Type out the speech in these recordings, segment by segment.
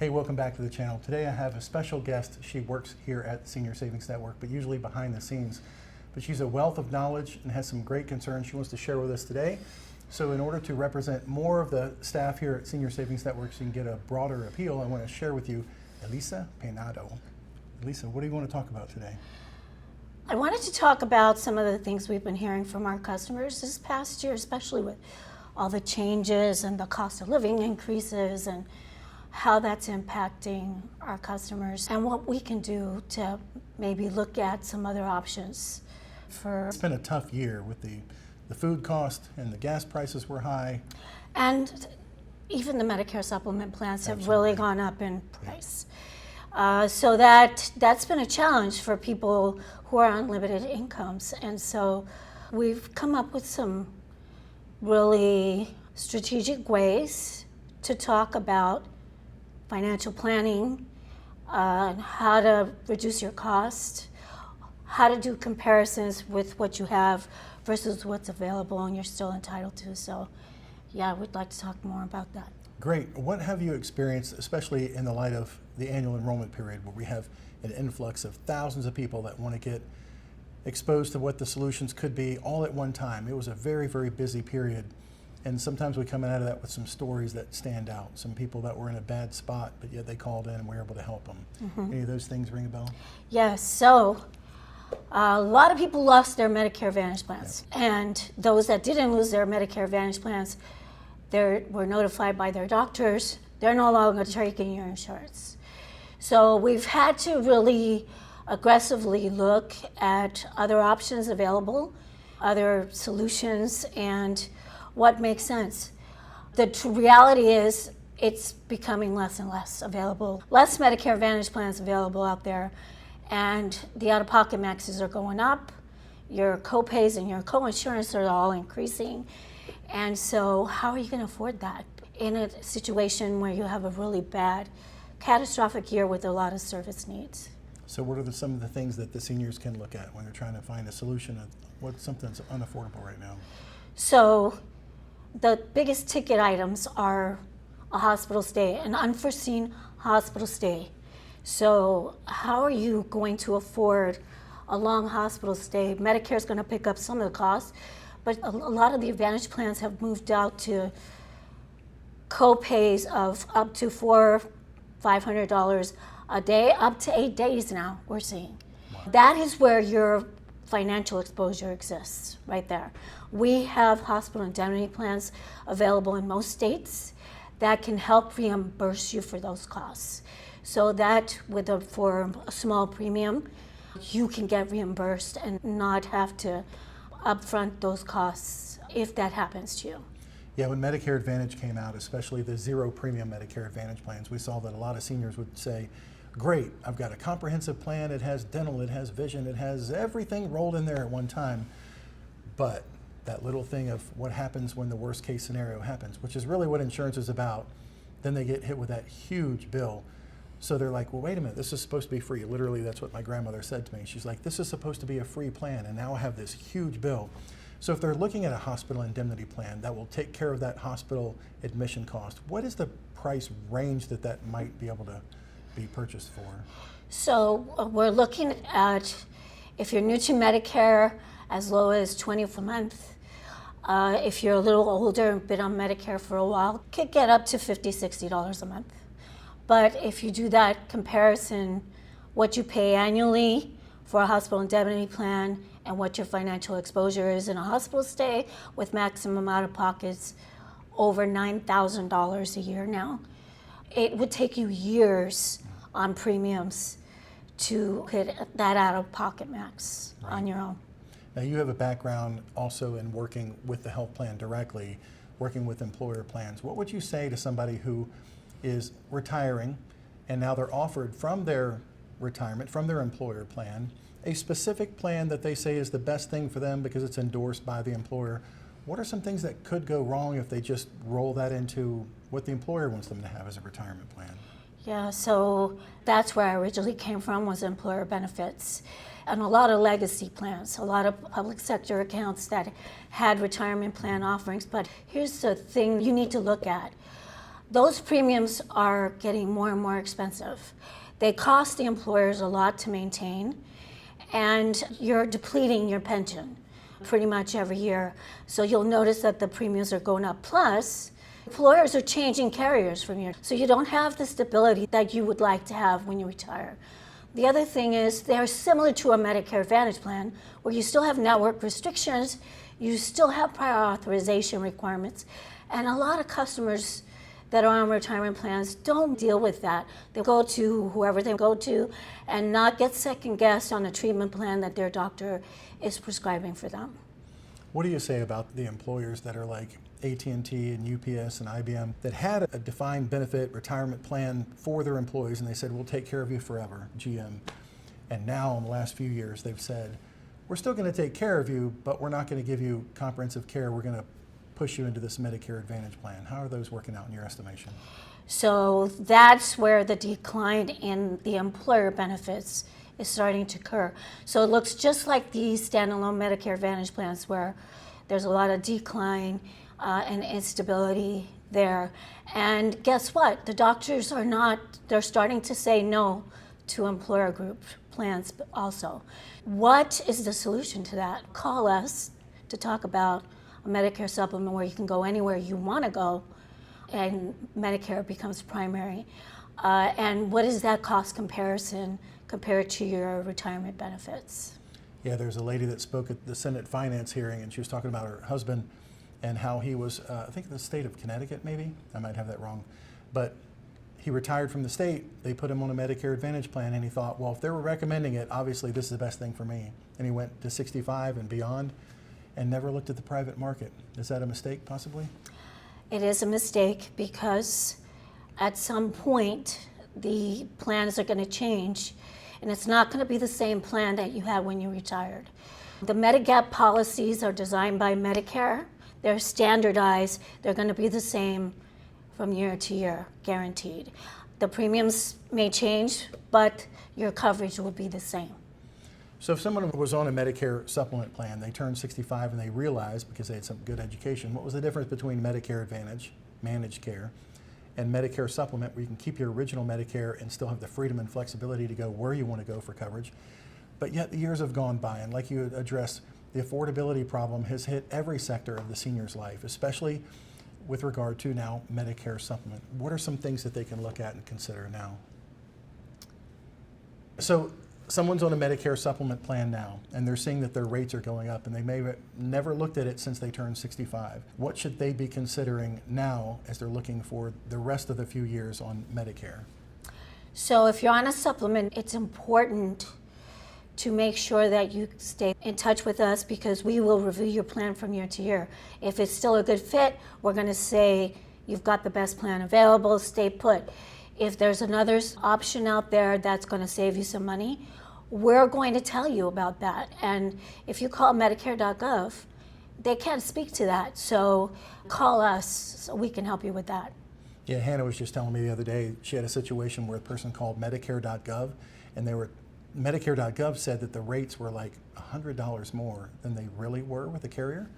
Hey, welcome back to the channel. Today I have a special guest. She works here at Senior Savings Network, but usually behind the scenes. But she's a wealth of knowledge and has some great concerns she wants to share with us today. So in order to represent more of the staff here at Senior Savings Network so you can get a broader appeal, I want to share with you Elisa Peinado. Elisa, what do you want to talk about today? I wanted to talk about some of the things we've been hearing from our customers this past year, especially with all the changes and the cost of living increases and how that's impacting our customers and what we can do to maybe look at some other options for. It's been a tough year with the food cost and the gas prices were high. And even the Medicare supplement plans have Absolutely. really gone up in price. So that's been a challenge for people who are on limited incomes. And so we've come up with some really strategic ways to talk about financial planning, how to reduce your cost, how to do comparisons with what you have versus what's available and you're still entitled to. So yeah, we'd like to talk more about that. Great. What have you experienced, especially in the light of the annual enrollment period where we have an influx of thousands of people that want to get exposed to what the solutions could be all at one time? It was a very, very busy period. And sometimes we come out of that with some stories that stand out. Some people that were in a bad spot, but yet they called in and we were able to help them. Mm-hmm. Any of those things ring a bell? Yes. So a lot of people lost their Medicare Advantage plans. Yep. And those that didn't lose their Medicare Advantage plans, they were notified by their doctors, they're no longer taking your insurance. So we've had to really aggressively look at other options available, other solutions, and what makes sense. The reality is it's becoming less and less available. Less Medicare Advantage plans available out there, and the out-of-pocket maxes are going up. Your co-pays and your co-insurance are all increasing. And so how are you going to afford that in a situation where you have a really bad, catastrophic year with a lot of service needs? So what are some of the things that the seniors can look at when they're trying to find a solution of what's something that's unaffordable right now? So the biggest ticket items are a hospital stay, an unforeseen hospital stay. So how are you going to afford a long hospital stay? Medicare is going to pick up some of the costs, but a lot of the Advantage plans have moved out to co-pays of up to $400-500 a day, up to 8 days now, we're seeing. Wow. That is where your financial exposure exists, right there. We have hospital indemnity plans available in most states that can help reimburse you for those costs. So that for a small premium, you can get reimbursed and not have to upfront those costs if that happens to you. Yeah, when Medicare Advantage came out, especially the zero premium Medicare Advantage plans, we saw that a lot of seniors would say, great, I've got a comprehensive plan, it has dental, it has vision, it has everything rolled in there at one time. But that little thing of what happens when the worst case scenario happens, which is really what insurance is about, then they get hit with that huge bill. So they're like, well, wait a minute, this is supposed to be free. Literally, that's what my grandmother said to me. She's like, this is supposed to be a free plan, and now I have this huge bill. So if they're looking at a hospital indemnity plan that will take care of that hospital admission cost, what is the price range that might be able to be purchased for? So we're looking at, if you're new to Medicare, as low as $20 a month. If you're a little older and been on Medicare for a while, could get up to $50-60 a month. But if you do that comparison, what you pay annually for a hospital indemnity plan and what your financial exposure is in a hospital stay with maximum out-of-pockets over $9,000 a year now, it would take you years on premiums to hit that out-of-pocket max on your own. Now you have a background also in working with the health plan directly, working with employer plans. What would you say to somebody who is retiring and now they're offered from their retirement, from their employer plan, a specific plan that they say is the best thing for them because it's endorsed by the employer? What are some things that could go wrong if they just roll that into what the employer wants them to have as a retirement plan? Yeah, so that's where I originally came from, was employer benefits. And a lot of legacy plans, a lot of public sector accounts that had retirement plan offerings. But here's the thing you need to look at. those premiums are getting more and more expensive. They cost the employers a lot to maintain, and you're depleting your pension pretty much every year. So you'll notice that the premiums are going up. Plus, employers are changing carriers from year, so you don't have the stability that you would like to have when you retire. The other thing is they're similar to a Medicare Advantage plan where you still have network restrictions, you still have prior authorization requirements, and a lot of customers that are on retirement plans don't deal with that. They go to whoever they go to and not get second guessed on a treatment plan that their doctor is prescribing for them. What do you say about the employers that are like AT&T and UPS and IBM that had a defined benefit retirement plan for their employees and they said, we'll take care of you forever, GM. And now in the last few years they've said, we're still going to take care of you, but we're not going to give you comprehensive care. We're going to push you into this Medicare Advantage plan. How are those working out in your estimation? So that's where the decline in the employer benefits is starting to occur. So it looks just like the standalone Medicare Advantage plans where there's a lot of decline and instability there. And guess what? The doctors are not, they're starting to say no to employer group plans also. What is the solution to that? Call us to talk about a Medicare supplement where you can go anywhere you want to go and Medicare becomes primary. And what is that cost comparison compared to your retirement benefits? Yeah, there's a lady that spoke at the Senate Finance hearing and she was talking about her husband and how he was, I think in the state of Connecticut maybe, I might have that wrong, but he retired from the state, they put him on a Medicare Advantage plan and he thought, well, if they were recommending it, obviously this is the best thing for me. And he went to 65 and beyond and never looked at the private market. Is that a mistake possibly? It is a mistake because at some point the plans are going to change and it's not going to be the same plan that you had when you retired. The Medigap policies are designed by Medicare. They're standardized. They're going to be the same from year to year, guaranteed. The premiums may change, but your coverage will be the same. So if someone was on a Medicare supplement plan, they turned 65 and they realized, because they had some good education, what was the difference between Medicare Advantage, managed care, and Medicare supplement where you can keep your original Medicare and still have the freedom and flexibility to go where you want to go for coverage. But yet the years have gone by, and like you addressed, the affordability problem has hit every sector of the senior's life, especially with regard to now Medicare supplement. What are some things that they can look at and consider now? So someone's on a Medicare supplement plan now, and they're seeing that their rates are going up, and they may have never looked at it since they turned 65. What should they be considering now as they're looking for the rest of the few years on Medicare? So if you're on a supplement, it's important to make sure that you stay in touch with us because we will review your plan from year to year. If it's still a good fit, we're going to say you've got the best plan available, stay put. If there's another option out there that's going to save you some money, we're going to tell you about that. And if you call Medicare.gov, they can't speak to that. So call us so we can help you with that. Yeah, Hannah was just telling me the other day, she had a situation where a person called Medicare.gov, and Medicare.gov said that the rates were like $100 more than they really were with the carrier.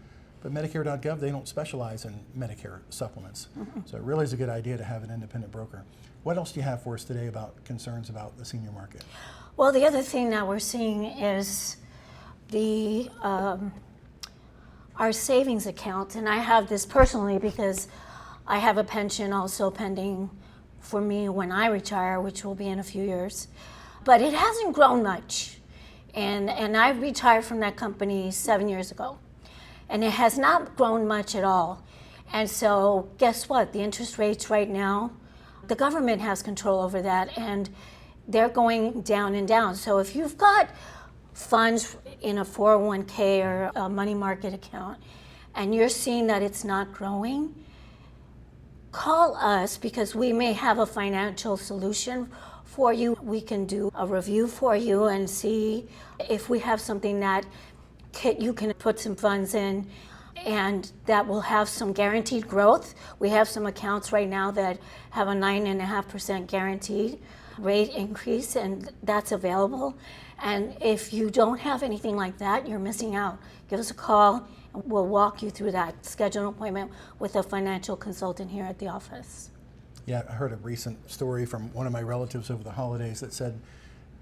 But Medicare.gov, they don't specialize in Medicare supplements. Mm-hmm. So it really is a good idea to have an independent broker. What else do you have for us today about concerns about the senior market? Well, the other thing that we're seeing is our savings account, and I have this personally because I have a pension also pending for me when I retire, which will be in a few years. But it hasn't grown much. And I retired from that company 7 years ago. And it has not grown much at all. And so guess what? The interest rates right now, the government has control over that and they're going down and down. So if you've got funds in a 401k or a money market account and you're seeing that it's not growing, call us because we may have a financial solution for you. We can do a review for you and see if we have something that you can put some funds in and that will have some guaranteed growth. We have some accounts right now that have a 9.5% guaranteed rate increase, and that's available. And if you don't have anything like that, you're missing out. Give us a call and we'll walk you through that. Schedule an appointment with a financial consultant here at the office. Yeah, I heard a recent story from one of my relatives over the holidays that said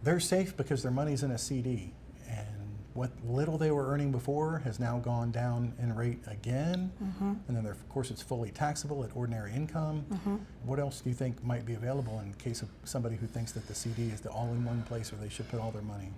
they're safe because their money's in a CD. And what little they were earning before has now gone down in rate again. And then, of course, it's fully taxable at ordinary income. What else do you think might be available in case of somebody who thinks that the CD is the all-in-one place where they should put all their money?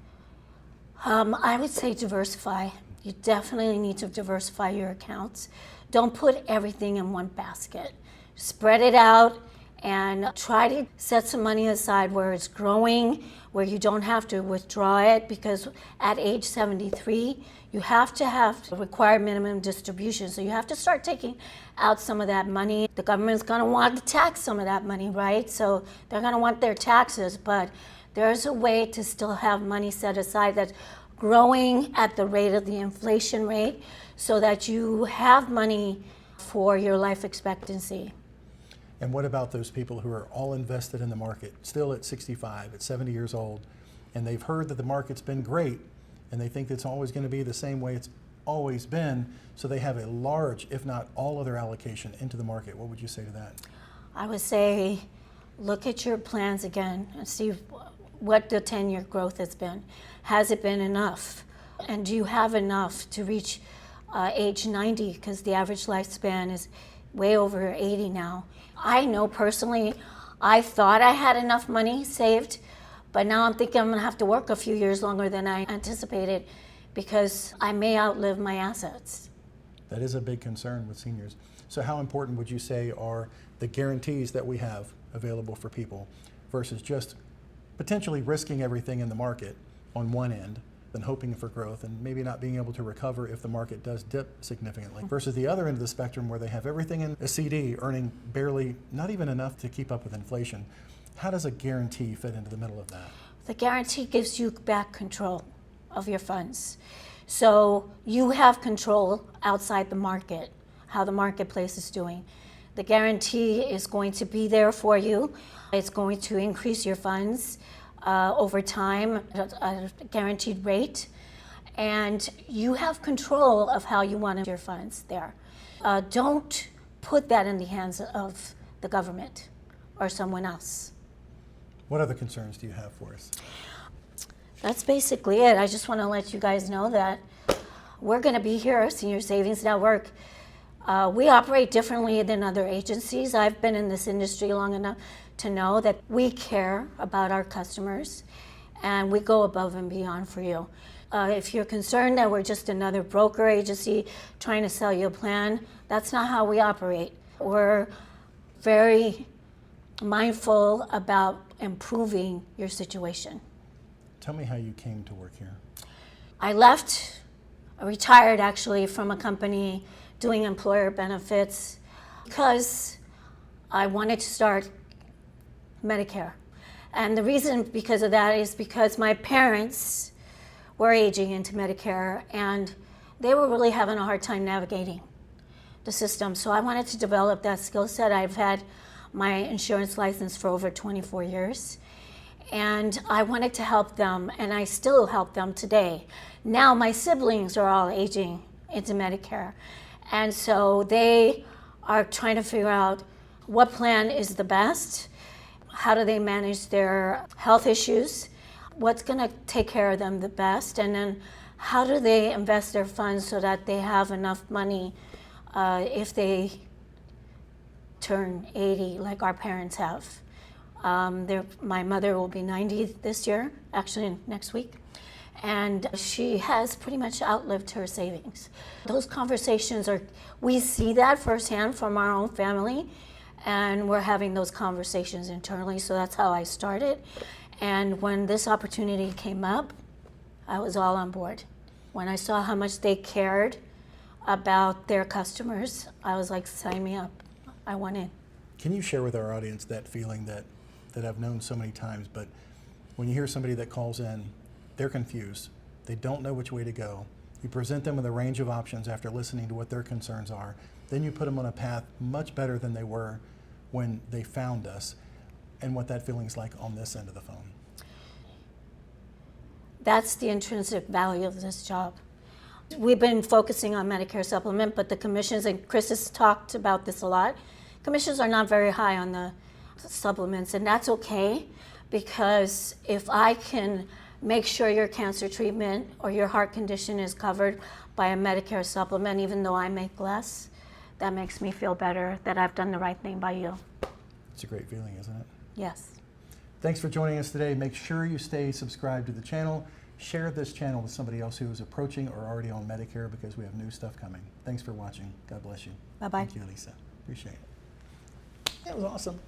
I would say diversify. You definitely need to diversify your accounts. Don't put everything in one basket. Spread it out and try to set some money aside where it's growing, where you don't have to withdraw it, because at age 73, you have to have required minimum distribution. So you have to start taking out some of that money. The government's gonna want to tax some of that money, right? So they're gonna want their taxes, but there's a way to still have money set aside that's growing at the rate of the inflation rate so that you have money for your life expectancy. And what about those people who are all invested in the market, still at 65, at 70 years old, and they've heard that the market's been great, and they think it's always going to be the same way it's always been, so they have a large, if not all of their allocation into the market? What would you say to that? I would say look at your plans again and see what the 10-year growth has been. Has it been enough? And do you have enough to reach age 90? Because the average lifespan is way over 80 now. I know personally, I thought I had enough money saved, but now I'm thinking I'm gonna have to work a few years longer than I anticipated because I may outlive my assets. That is a big concern with seniors. So how important would you say are the guarantees that we have available for people versus just potentially risking everything in the market on one end, then hoping for growth and maybe not being able to recover if the market does dip significantly, versus the other end of the spectrum where they have everything in a CD earning barely, not even enough to keep up with inflation? How does a guarantee fit into the middle of that? The guarantee gives you back control of your funds. So you have control outside the market, how the marketplace is doing. The guarantee is going to be there for you. It's going to increase your funds over time at a guaranteed rate. And you have control of how you want your funds there. Don't put that in the hands of the government or someone else. What other concerns do you have for us? That's basically it. I just want to let you guys know that we're going to be here, Senior Savings Network. We operate differently than other agencies. I've been in this industry long enough to know that we care about our customers and we go above and beyond for you. If you're concerned that we're just another broker agency trying to sell you a plan, that's not how we operate. We're very mindful about improving your situation. Tell me how you came to work here. I retired actually from a company doing employer benefits because I wanted to start Medicare. And the reason because of that is because my parents were aging into Medicare and they were really having a hard time navigating the system. So I wanted to develop that skill set. I've had my insurance license for over 24 years. And I wanted to help them, and I still help them today. Now my siblings are all aging into Medicare. And so they are trying to figure out what plan is the best, how do they manage their health issues, what's gonna take care of them the best, and then how do they invest their funds so that they have enough money if they turn 80 like our parents have. My mother will be 90 this year, actually next week, and she has pretty much outlived her savings. Those conversations we see that firsthand from our own family, and we're having those conversations internally, so that's how I started. And when this opportunity came up, I was all on board. When I saw how much they cared about their customers, I was like, sign me up. I want in. Can you share with our audience that feeling that I've known so many times, but when you hear somebody that calls in, they're confused, they don't know which way to go. You present them with a range of options after listening to what their concerns are. Then you put them on a path much better than they were when they found us, and what that feeling's like on this end of the phone. That's the intrinsic value of this job. We've been focusing on Medicare supplement, but the commissions, and Chris has talked about this a lot, commissions are not very high on the supplements, and that's okay, because if I can make sure your cancer treatment or your heart condition is covered by a Medicare supplement, even though I make less, that makes me feel better that I've done the right thing by you. It's a great feeling, isn't it? Yes. Thanks for joining us today. Make sure you stay subscribed to the channel. Share this channel with somebody else who is approaching or already on Medicare, because we have new stuff coming. Thanks for watching. God bless you. Bye-bye. Thank you, Elisa. Appreciate it. That was awesome.